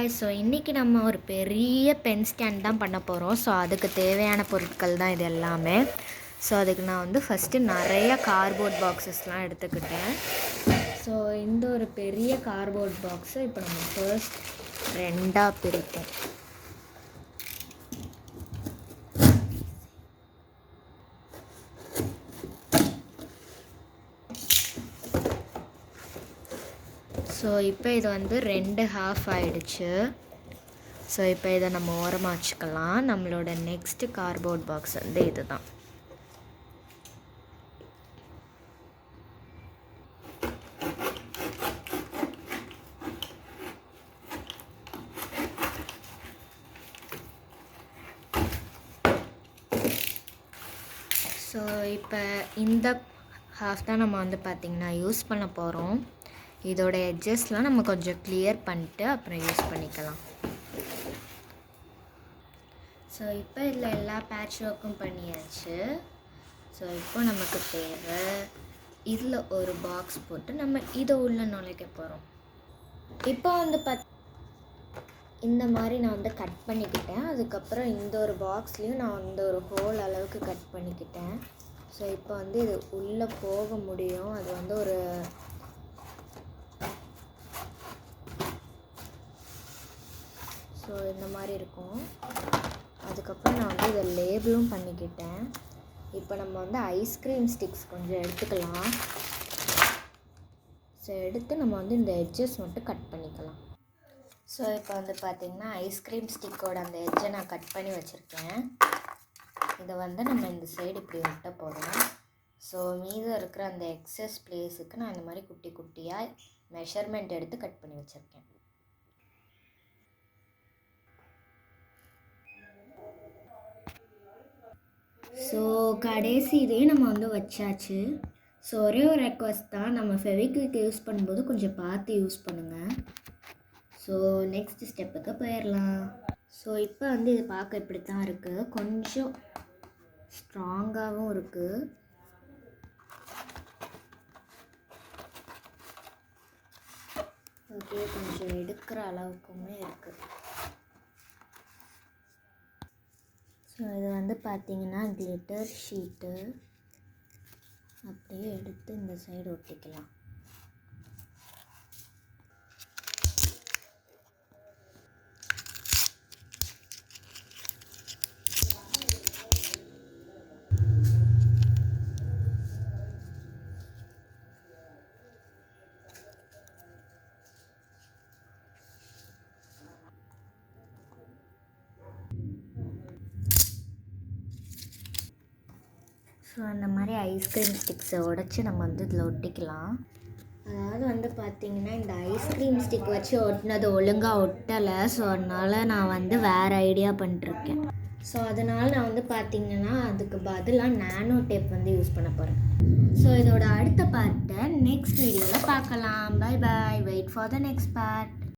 guys, so இன்றைக்கி நம்ம ஒரு பெரிய பென் ஸ்டாண்ட் தான் பண்ண போகிறோம். ஸோ அதுக்கு தேவையான பொருட்கள் தான் இது எல்லாமே. ஸோ அதுக்கு நான் வந்து ஃபஸ்ட்டு நிறைய கார்ட்போர்ட் பாக்ஸஸ்லாம் எடுத்துக்கிட்டேன். ஸோ இந்த ஒரு பெரிய கார்ட்போர்ட் பாக்ஸை இப்போ நம்ம ஃபர்ஸ்ட் ரெண்டாக பிரிப்போம். ஸோ இப்போ இது வந்து 2 ஹாஃப் ஆகிடுச்சு. ஸோ இப்போ இதை நம்ம ஓரமாக வச்சுக்கலாம். நம்மளோட நெக்ஸ்ட்டு கார்ட்போர்ட் பாக்ஸ் வந்து இது தான். ஸோ இப்போ இந்த ஹாஃப் தான் நம்ம வந்து பார்த்திங்கன்னா யூஸ் பண்ண போகிறோம். இதோட எட்ஜஸ்லாம் நம்ம கொஞ்சம் கிளியர் பண்ணிட்டு அப்புறம் யூஸ் பண்ணிக்கலாம். ஸோ இப்போ இதில் எல்லா பேட்ச் ஒர்க்கும் பண்ணியாச்சு. ஸோ இப்போ நமக்கு தேவை இதில் ஒரு பாக்ஸ் போட்டு நம்ம இதை உள்ளே நுழைக்க போகிறோம். இப்போ வந்து இந்த மாதிரி நான் வந்து கட் பண்ணிக்கிட்டேன். அதுக்கப்புறம் இந்த ஒரு பாக்ஸ்லேயும் நான் இந்த ஒரு ஹோல் அளவுக்கு கட் பண்ணிக்கிட்டேன். ஸோ இப்போ வந்து இது உள்ளே போக முடியும். அது வந்து ஒரு ஸோ இந்த மாதிரி இருக்கும். அதுக்கப்புறம் நான் வந்து இதை லேபிளும் பண்ணிக்கிட்டேன். இப்போ நம்ம வந்து ஐஸ்கிரீம் ஸ்டிக்ஸ் கொஞ்சம் எடுத்துக்கலாம். ஸோ எடுத்து நம்ம வந்து இந்த எட்ஜஸ் மட்டும் கட் பண்ணிக்கலாம். ஸோ இப்போ வந்து பார்த்திங்கன்னா ஐஸ்கிரீம் ஸ்டிக்கோட அந்த எட்ஜை நான் கட் பண்ணி வச்சுருக்கேன். இதை வந்து நம்ம இந்த சைடு இப்படி ஒட்ட போகிறோம். ஸோ மீதம் இருக்கிற அந்த எக்ஸஸ் பிளேஸுக்கு நான் இந்த மாதிரி குட்டி குட்டியாக மெஷர்மெண்ட் எடுத்து கட் பண்ணி வச்சுருக்கேன். ஸோ கடைசி இதே நம்ம வந்து வச்சாச்சு. ஸோ ஒரே ஒரு ரெக்வஸ்ட் தான், நம்ம ஃபெவிக்விக் யூஸ் பண்ணும்போது கொஞ்சம் பார்த்து யூஸ் பண்ணுங்கள். ஸோ நெக்ஸ்ட் ஸ்டெப்புக்கு போயிடலாம். ஸோ இப்போ வந்து இது பார்க்க இப்படி தான் இருக்குது. கொஞ்சம் ஸ்ட்ராங்காகவும் இருக்குது. ஓகே, கொஞ்சம் எடுக்கிற அளவுக்குமே இருக்குது. ஸோ இது வந்து பார்த்திங்கன்னா கிளிட்டர் ஷீட்டு அப்படியே எடுத்து இந்த சைடு ஒட்டிக்கலாம். ஸோ அந்த மாதிரி ஐஸ்கிரீம் ஸ்டிக்ஸை உடச்சி நம்ம வந்து இதில் ஒட்டிக்கலாம். அதாவது வந்து பார்த்திங்கன்னா இந்த ஐஸ்கிரீம் ஸ்டிக் வச்சு ஒட்டினது ஒழுங்காக ஒட்டலை. ஸோ அதனால் நான் வந்து வேறு ஐடியா பண்ணிட்டுருக்கேன். ஸோ அதனால் நான் வந்து பார்த்திங்கன்னா அதுக்கு பதிலாக நானோ டேப் வந்து யூஸ் பண்ண போகிறேன். ஸோ இதோட அடுத்த பார்ட்டை நெக்ஸ்ட் வீடியோவில் பார்க்கலாம். Bye bye. Wait for the next part.